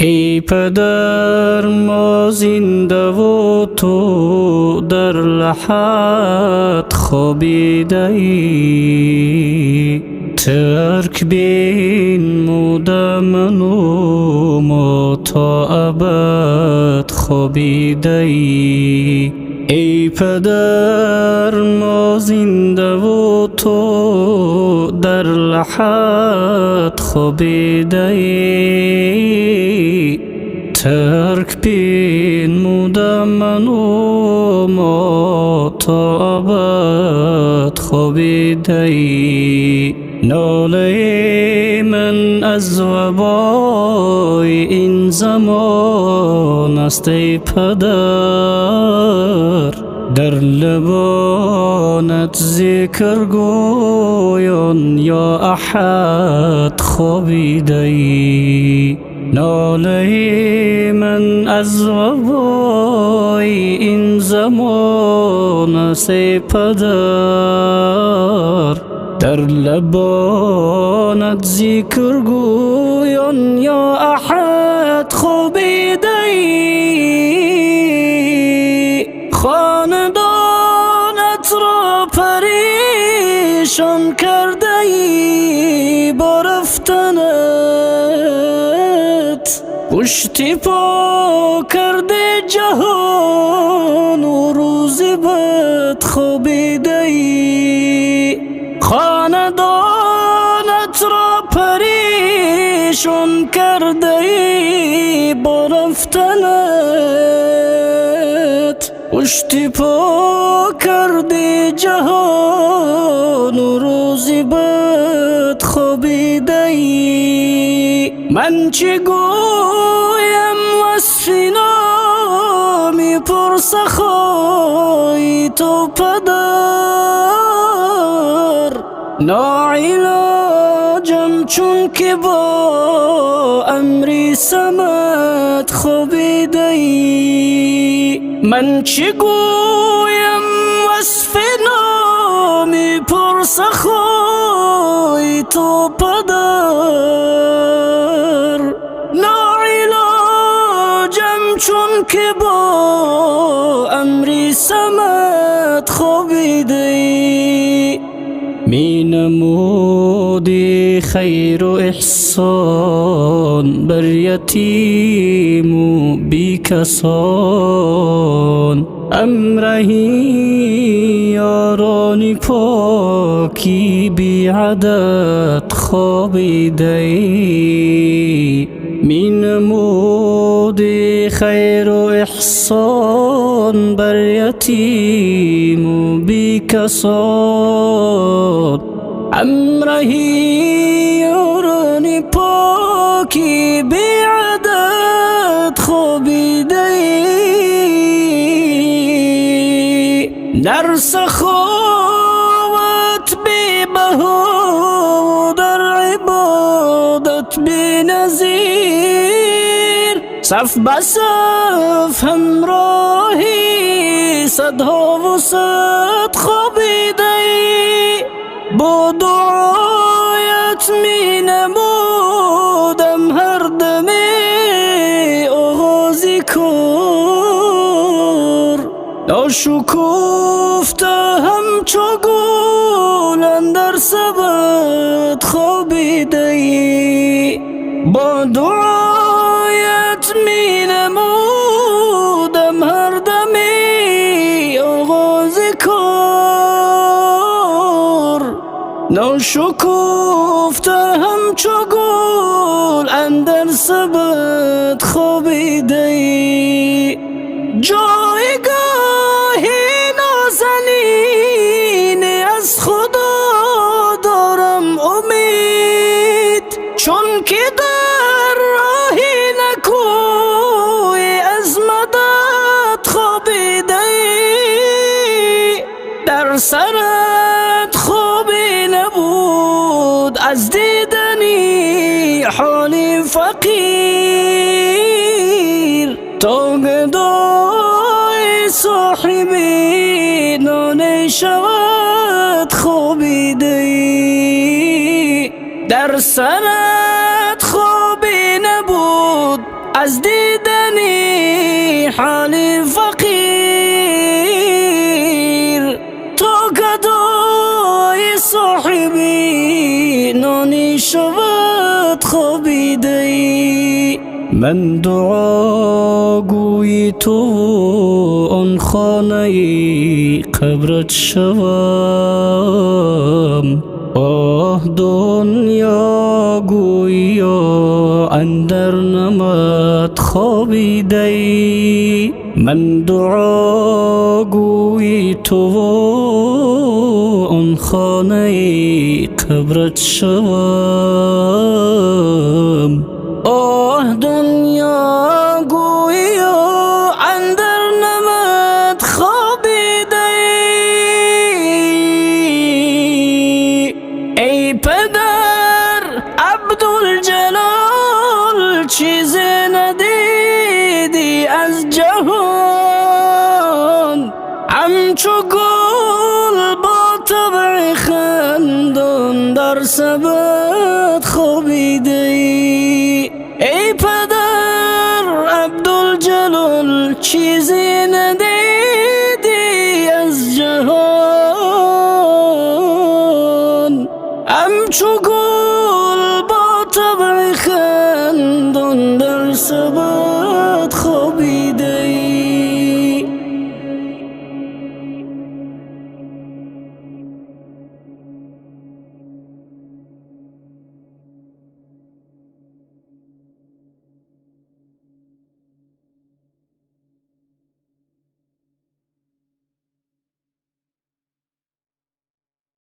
ای پدر ما زنده و تو در لحد خوابیده ای، ترک بین مدمن و ما تا ابد خوابیده ای. ای پدر ما زنده و تو در لحد خوابیده ای، ترک بین مدمن و ما تا ابد خوابیده ای. ناله من از وبای این زمان است ای پدر، در لبانت ذکر گویان یا احد خوابیده ای. ناله من از وبای این زمان است ای پدر، در لبانت ذکر گویان یا احد خوابیده ای. خاندانت را پریشان کرده ای با رفتنت، پشتی پا کرده جهان و روز بد خوابیده ای. خاندانت را پریشان کرده ای با رفتنت، پشتی پا کرده جهان و روزی بد خوابیده ای. من چه گویم وصف نامی پر سخای تو پدر، ناعلاجم چون که با امری سمت خوابیده ای. من چه گویم وصف نامی پر سخای تو پدر، ناعلاجم چون که با امری سمت خوابیده ای. می نمودی خیر و احسان بر یتیم و بی کسان، امرهی یاران پاکی بی عدد خوابیده ای. می نمودی خیر و احسان بر یتیم و بی کسان، امرهی یاران پاکی بی عدد خوابیده ای. در سخاوت بی بها، در عبادت بی نظیر، صف بصف همراهی صدها و صد خوابیده ای. با دعایت می نمودم هر دمی آغازی کار، ناشکفته همچو گل اندر سبد خوابیده ای. با دعایت می نمودم هر دمی آغاز کار، ناشکفته همچو گل اندر سبد خوابیده ای. جایگاهی نازنین از خدا دارم امید، چون که در راهی نکوی از مدد خوابیده ای. در سرت خوابی نبود از دیدنی حالی فقیر، تا گدای صاحبی نان شود خوابیده ای. در سرت خوابی نبود از دیدنی حال فقیر، تا گدای صاحبی نانی شود خوابیده. من دعا گوی تو آن خانه قبرت شوم. آه دنیا گویا اندر نمت خوابیده. من دعا گوی تو آن خانه قبرت شوم. آه دنیا گویا اندر نمت خوابیده. ای پدر عبدالجلال، چیز ندیدی از جهان. همچو گل با طبع خندان در سبد خوابیده. ای پدر عبدالجلال، چیزی ندیدی